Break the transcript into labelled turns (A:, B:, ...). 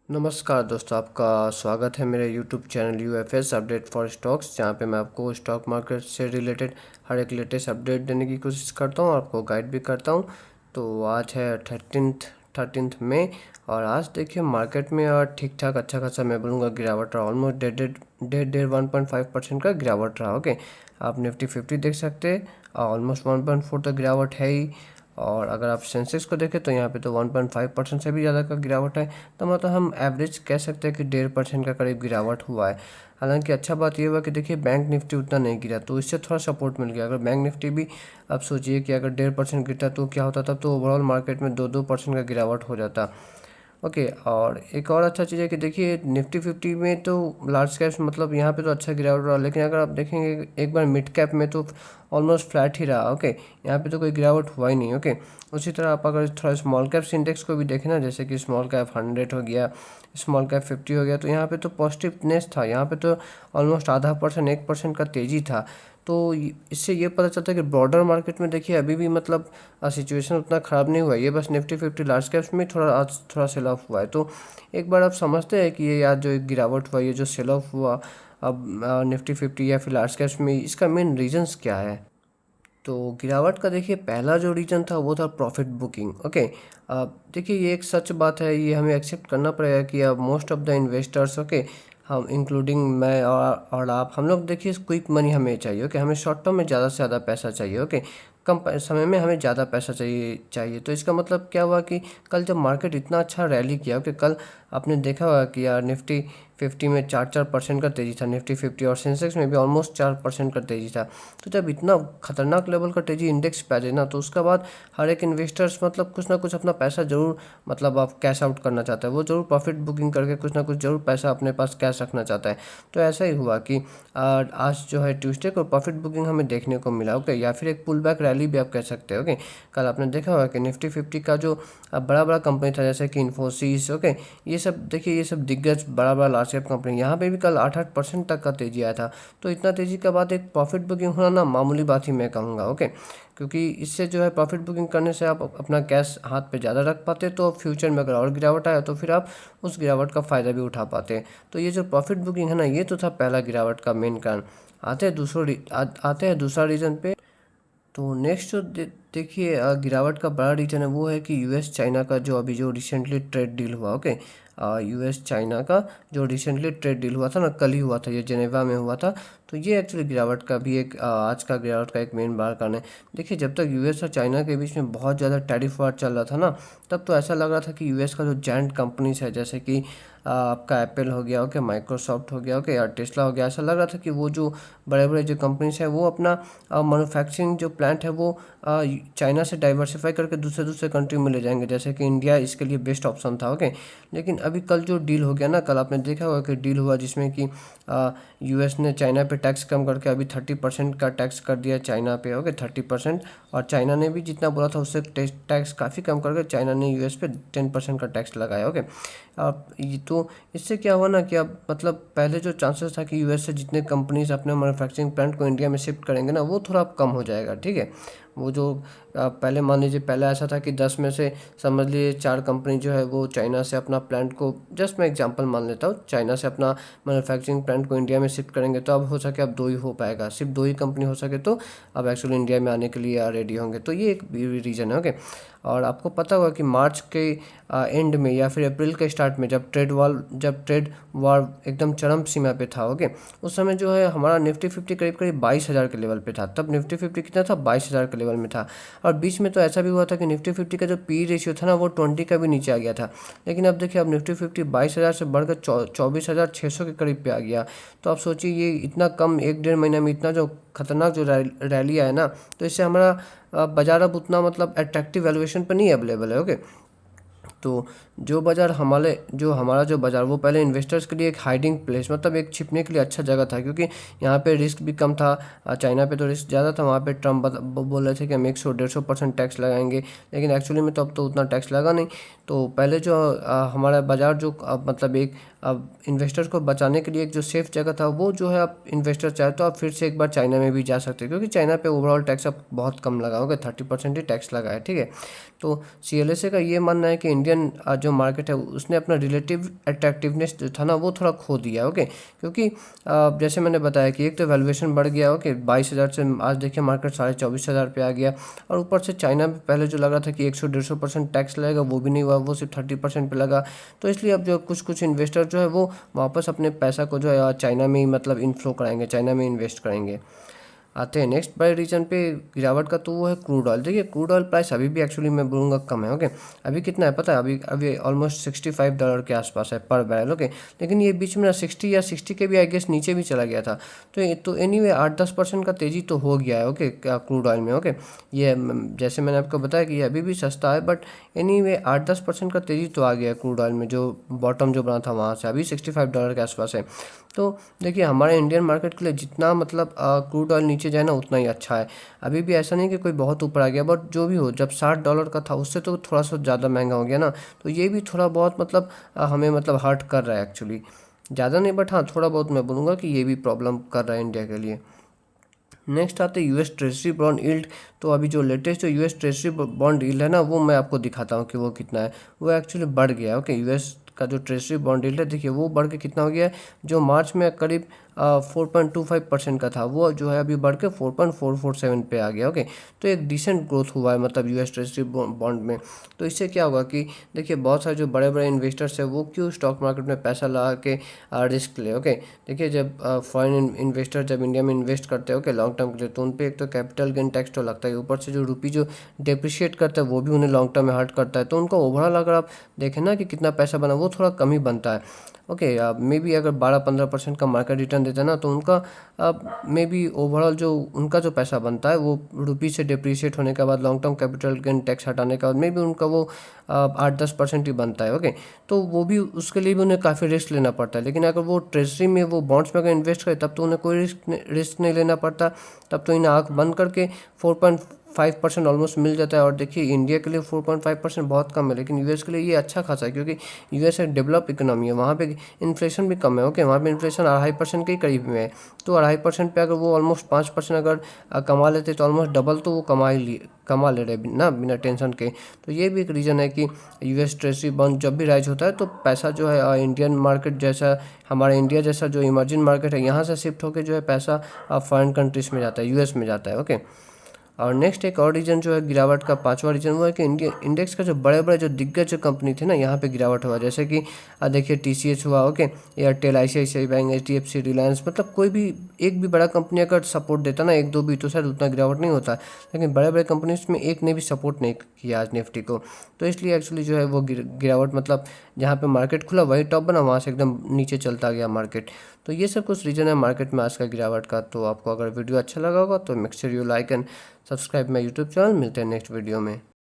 A: नमस्कार दोस्तों, आपका स्वागत है मेरे YouTube channel UFS update for stocks, जहाँ पे मैं आपको स्टॉक मार्केट से रिलेटेड हर एक लेटेस्ट अपडेट देने की कोशिश करता हूँ और आपको गाइड भी करता हूँ। तो आज है थर्टीनथ मई और आज देखिए मार्केट में ठीक ठाक अच्छा खासा मैं बोलूँगा गिरावट रहा। ऑलमोस्ट डेढ़ 1.5% का गिरावट रहा। ओके, आप निफ्टी 50 देख सकते हैं, ऑलमोस्ट 1.4 तक गिरावट है ही। और अगर आप सेंसेक्स को देखें तो यहाँ पे तो 1.5% से भी ज़्यादा का गिरावट है। तो मतलब हम एवरेज कह सकते हैं कि 1.5% का करीब गिरावट हुआ है। हालांकि अच्छा बात ये हुआ कि देखिए बैंक निफ्टी उतना नहीं गिरा, तो इससे थोड़ा सपोर्ट मिल गया। अगर बैंक निफ्टी भी आप सोचिए कि अगर 1.5% गिरता तो क्या होता, तब तो ओवरऑल मार्केट में 2% का गिरावट हो जाता। ओके, और एक और अच्छा चीज़ है कि देखिए निफ्टी 50 में तो लार्ज कैप्स मतलब यहाँ पे तो अच्छा गिरावट रहा, लेकिन अगर आप देखेंगे एक बार मिड कैप में तो ऑलमोस्ट फ्लैट ही रहा। ओके, यहाँ पे तो कोई गिरावट हुआ ही नहीं। ओके, उसी तरह आप अगर थोड़ा स्मॉल कैप्स इंडेक्स को भी देखें ना, जैसे कि स्मॉल कैप 100 हो गया, स्मॉल कैप 50 हो गया, तो यहाँ पे तो पॉजिटिवनेस था। यहाँ पे तो ऑलमोस्ट आधा परसेंट 1% का तेज़ी था। तो इससे ये पता चलता है कि ब्रॉडर मार्केट में देखिए अभी भी मतलब सिचुएशन उतना ख़राब नहीं हुआ है। ये बस निफ्टी 50 लार्ज कैप्स में थोड़ा आज थोड़ा सेल ऑफ हुआ है। तो एक बार आप समझते हैं कि ये आज जो एक गिरावट हुआ, ये जो सेल ऑफ हुआ अब निफ्टी 50 या फिर लार्ज कैप्स में, इसका मेन रीजंस क्या है? तो गिरावट का देखिए पहला जो रीज़न था वो था प्रॉफिट बुकिंग। ओके, अब देखिए ये एक सच बात है, ये हमें एक्सेप्ट करना पड़ेगा कि अब most of the investors, okay, हम इंक्लूडिंग मैं और आप, हम लोग देखिए क्विक मनी हमें चाहिए। ओके, हमें शॉर्ट टर्म में ज़्यादा से ज़्यादा पैसा चाहिए। ओके, समय में हमें ज़्यादा पैसा चाहिए। तो इसका मतलब क्या हुआ कि कल जब मार्केट इतना अच्छा रैली किया, ओके, कल आपने देखा होगा कि यार निफ्टी 50 में 4% का तेज़ी था, निफ्टी 50 और सेंसेक्स में भी ऑलमोस्ट 4% का तेज़ी था। तो जब इतना खतरनाक लेवल का तेज़ी इंडेक्स पे आ जाए ना, तो उसके बाद हर एक इन्वेस्टर्स मतलब कुछ ना कुछ अपना पैसा जरूर मतलब आप कैश आउट करना चाहता है, वो जरूर प्रॉफिट बुकिंग करके कुछ ना कुछ जरूर पैसा अपने पास कैश रखना चाहता है। तो ऐसा ही हुआ कि आज जो है ट्यूसडे को प्रॉफिट बुकिंग हमें देखने को मिला। ओके, या फिर एक पुल बैक रैली भी आप कह सकते हो। ओके, कल आपने देखा होगा कि निफ्टी 50 का जो बड़ा बड़ा कंपनी था, जैसे कि इन्फोसिस, ओके, ये सब देखिए, ये सब दिग्गज बड़ा बड़ा लार्ज कैप कंपनी, यहाँ पे भी कल 8% तक का तेजी आया था। तो इतना तेजी के बाद एक प्रॉफिट बुकिंग होना ना मामूली बात ही मैं कहूँगा। ओके, क्योंकि इससे जो है प्रॉफिट बुकिंग करने से आप अपना कैश हाथ पे ज़्यादा रख पाते, तो फ्यूचर में अगर और गिरावट आया तो फिर आप उस गिरावट का फ़ायदा भी उठा पाते। तो ये जो प्रॉफिट बुकिंग है ना, ये तो था पहला गिरावट का मेन कारण। आते हैं दूसरा रीज़न पे। तो नेक्स्ट जो देखिए गिरावट का बड़ा रीजन है वो है कि यूएस चाइना का जो अभी जो रिसेंटली ट्रेड डील हुआ। ओके, यूएस चाइना का जो रिसेंटली ट्रेड डील हुआ था ना, कल ही हुआ था, ये जेनेवा में हुआ था। तो ये एक्चुअली गिरावट का भी एक आज का गिरावट का एक मेन बड़ा कारण है। देखिए जब तक यूएस और चाइना के बीच में बहुत ज़्यादा टैरिफ वार चल रहा था ना, तब तो ऐसा लग रहा था कि यूएस का जो जायंट कंपनीज है, जैसे कि आपका एप्पल हो गया, ओके, माइक्रोसॉफ्ट हो गया, ओके, या टेस्ला हो गया, ऐसा लग रहा था कि वो जो बड़े बड़े जो कंपनीज हैं वो अपना मैन्युफैक्चरिंग जो प्लांट है वो चाइना से डाइवर्सिफाई करके दूसरे दूसरे कंट्री में ले जाएंगे, जैसे कि इंडिया इसके लिए बेस्ट ऑप्शन था। ओके, लेकिन अभी कल जो डील हो गया ना, कल आपने देखा होगा कि डील हुआ जिसमें कि यूएस ने चाइना पे टैक्स कम करके अभी 30% का टैक्स कर दिया चाइना पे। ओके, 30%। और चाइना ने भी जितना बोला था उससे टैक्स काफ़ी कम करके चाइना ने यूएस पे 10% का टैक्स लगाया। ओके, अब ये तो इससे क्या हुआ ना कि अब मतलब पहले जो चांसेस था कि यूएस से जितने कंपनीज अपने मैन्युफैक्चरिंग प्लांट को इंडिया में शिफ्ट करेंगे ना, वो थोड़ा अब कम हो जाएगा। ठीक है, वो जो पहले मान लीजिए पहले ऐसा था कि 10 में से समझ लीजिए 4 कंपनी जो है वो चाइना से अपना प्लांट को, जस्ट मैं एग्जांपल मान लेता हूँ, चाइना से अपना मैन्युफैक्चरिंग प्लांट को इंडिया में शिफ्ट करेंगे, तो अब हो सके अब 2 ही हो पाएगा, सिर्फ 2 ही कंपनी हो सके तो अब एक्चुअली इंडिया में आने के लिए रेडी होंगे। तो ये एक रीज़न है। ओके, और आपको पता होगा कि मार्च के एंड में या फिर अप्रैल के स्टार्ट में जब ट्रेड वार एकदम चरम सीमा पे था, ओके, उस समय जो है हमारा निफ्टी 50 करीब करीब 22,000 के लेवल पे था। तब निफ्टी 50 कितना था, 22,000 के लेवल में था। और बीच में तो ऐसा भी हुआ था कि निफ्टी 50 का जो पी रेशियो था ना, वो 20 का भी नीचे आ गया था। लेकिन अब देखिए, अब निफ्टी 50 22,000 से बढ़कर 24,600 के करीब पे आ गया। तो आप सोचिए ये इतना कम 1 डेढ़ महीना में इतना जो खतरनाक जो रैली आया ना, तो इससे हमारा बाजार अब उतना मतलब अट्रैक्टिव वैल्यूएशन पर नहीं अवेलेबल है। ओके, तो जो हमारा जो बाज़ार वो पहले इन्वेस्टर्स के लिए एक हाइडिंग प्लेस, मतलब एक छिपने के लिए अच्छा जगह था, क्योंकि यहाँ पे रिस्क भी कम था। चाइना पे तो रिस्क ज़्यादा था, वहाँ पे ट्रम्प बोल रहे थे कि हम 100-150% टैक्स लगाएंगे, लेकिन एक्चुअली में तो अब तो उतना टैक्स लगा नहीं। तो पहले जो हमारा बाज़ार जो मतलब एक अब इन्वेस्टर्स को बचाने के लिए एक जो सेफ जगह था, वो जो है आप इन्वेस्टर चाहे तो आप फिर से एक बार चाइना में भी जा सकते हैं, क्योंकि चाइना पे ओवरऑल टैक्स अब बहुत कम लगा होगा, 30% ही टैक्स लगा है। ठीक है, तो सीएलएसए का ये मानना है कि इंडियन इंडियन जो मार्केट है उसने अपना रिलेटिव अट्रैक्टिवनेस जो था ना वो थोड़ा खो दिया। ओके, क्योंकि जैसे मैंने बताया कि एक तो वैल्यूएशन बढ़ गया। ओके, 22,000 से आज देखिए मार्केट 24,500 पे आ गया, और ऊपर से चाइना में पहले जो लगा था कि 100-150% टैक्स लगेगा, वो भी नहीं हुआ, वो सिर्फ 30% पे लगा। तो इसलिए अब जो कुछ इन्वेस्टर जो है वो वापस अपने पैसा को जो है चाइना में ही मतलब इनफ्लो कराएंगे, चाइना में इन्वेस्ट करेंगे। आते हैं नेक्स्ट बड़े रीजन पे गिरावट का, तो वो है क्रूड ऑयल। देखिए क्रूड ऑयल प्राइस अभी भी एक्चुअली मैं बोलूँगा कम है। ओके, अभी कितना है पता है, अभी अभी ऑलमोस्ट $65 के आसपास है पर बैरल। ओके, लेकिन ये बीच में ना 60 या 60 के भी आई गेस नीचे भी चला गया था। तो एनीवे 8-10% का तेज़ी तो हो गया है। ओके, क्रूड ऑयल में। ओके, ये जैसे मैंने आपको बताया कि ये अभी भी सस्ता है, बट एनीवे 8-10% का तेज़ी तो आ गया है क्रूड ऑयल में। जो बॉटम जो बना था वहाँ से अभी $65 के आसपास है। तो देखिए हमारे इंडियन मार्केट के लिए जितना मतलब क्रूड ऑयल नीचे जाए ना उतना ही अच्छा है। अभी भी ऐसा नहीं कि कोई बहुत ऊपर आ गया, बट जो भी हो, जब $60 का था उससे तो थोड़ा सा ज़्यादा महंगा हो गया ना, तो ये भी थोड़ा बहुत मतलब हमें मतलब हर्ट कर रहा है एक्चुअली। ज़्यादा नहीं, बट हाँ थोड़ा बहुत मैं बोलूँगा कि ये भी प्रॉब्लम कर रहा है इंडिया के लिए। नेक्स्ट आते हैं यूएस ट्रेजरी बॉन्ड यील्ड। तो अभी जो लेटेस्ट जो यूएस ट्रेजरी बॉन्ड यील्ड है ना, वो मैं आपको दिखाता हूँ कि वो कितना है। वो एक्चुअली बढ़ गया है। ओके, यूएस का जो ट्रेजरी बॉन्ड यील्ड है देखिए वो बढ़ के कितना हो गया है, जो मार्च में करीब 4.25% का था, वो जो है अभी बढ़ के 4.447 पे आ गया। ओके, तो एक डिसेंट ग्रोथ हुआ है मतलब यूएस ट्रेजरी बॉन्ड में। तो इससे क्या होगा कि देखिए बहुत सारे जो बड़े बड़े इन्वेस्टर्स हैं वो क्यों स्टॉक मार्केट में पैसा लगा के रिस्क ले। ओके, देखिए जब फॉरेन इन्वेस्टर जब इंडिया में इन्वेस्ट करते हैं ओके लॉन्ग टर्म के लिए, तो उन पे एक तो कैपिटल गेन टैक्स तो लगता है, ऊपर से जो रुपी जो डेप्रिशिएट करता है वो भी उन्हें लॉन्ग टर्म में हर्ट करता है। तो उनका ओवरऑल अगर आप देखें ना कि कितना पैसा बना, वो थोड़ा कम ही बनता है। ओके, मे बी अगर 12-15% का मार्केट रिटर्न देता है ना, तो उनका मे बी ओवरऑल जो उनका जो पैसा बनता है वो रुपी से डिप्रिशिएट होने के बाद long term capital gain tax हटाने के बाद मे बी उनका वो 8-10% ही बनता है। ओके, तो वो भी उसके लिए भी उन्हें काफ़ी रिस्क लेना पड़ता है। लेकिन अगर वो ट्रेजरी में वो बॉन्ड्स में अगर इन्वेस्ट करे तब तो उन्हें कोई रिस्क नहीं लेना पड़ता, तब तो इन्हें आँख बंद करके 4.5% ऑलमोस्ट मिल जाता है। और देखिए इंडिया के लिए 4.5% बहुत कम है, लेकिन यूएस के लिए ये अच्छा खासा है, क्योंकि यूएस एक डेवलप इकोनॉमी है, वहाँ पे इन्फ्लेशन भी कम है। ओके, वहाँ पे इन्फ्लेशन 2.5% के ही करीब में है। तो 2.5% पे अगर वो ऑलमोस्ट 5% अगर कमा लेते तो ऑलमोस्ट डबल तो वो कमा ले रहे ना बिना टेंशन के। तो ये भी एक रीज़न है कि यूएस ट्रेजरी बॉन्ड जब भी राइज होता है तो पैसा जो है इंडियन मार्केट जैसा, हमारे इंडिया जैसा जो इमर्जिंग मार्केट है, यहाँ से शिफ्ट होकर जो है पैसा फॉरेन कंट्रीज़ में जाता है, यूएस में जाता है। ओके, और नेक्स्ट एक और रीजन जो है गिरावट का, पांचवा रीजन वो है कि इंडिया इंडेक्स का जो बड़े बड़े जो दिग्गज जो कंपनी थे ना, यहाँ पे गिरावट हुआ। जैसे कि देखिए टीसीएस हुआ। Okay, Airtel, ICICI bank, HDFC, Reliance, मतलब कोई भी एक भी बड़ा कंपनी अगर सपोर्ट देता ना, एक दो भी, तो शायद उतना गिरावट नहीं होता। लेकिन बड़े बड़े कंपनीज में एक ने भी सपोर्ट नहीं किया आज निफ्टी को, तो इसलिए एक्चुअली जो है वो गिरावट मतलब जहाँ पे मार्केट खुला वही टॉप बना, वहाँ से एकदम नीचे चलता गया मार्केट। तो ये सब कुछ रीज़न है मार्केट में आज का गिरावट का। तो आपको अगर वीडियो अच्छा लगा होगा तो make sure you like and subscribe my YouTube channel. मिलते हैं नेक्स्ट वीडियो में।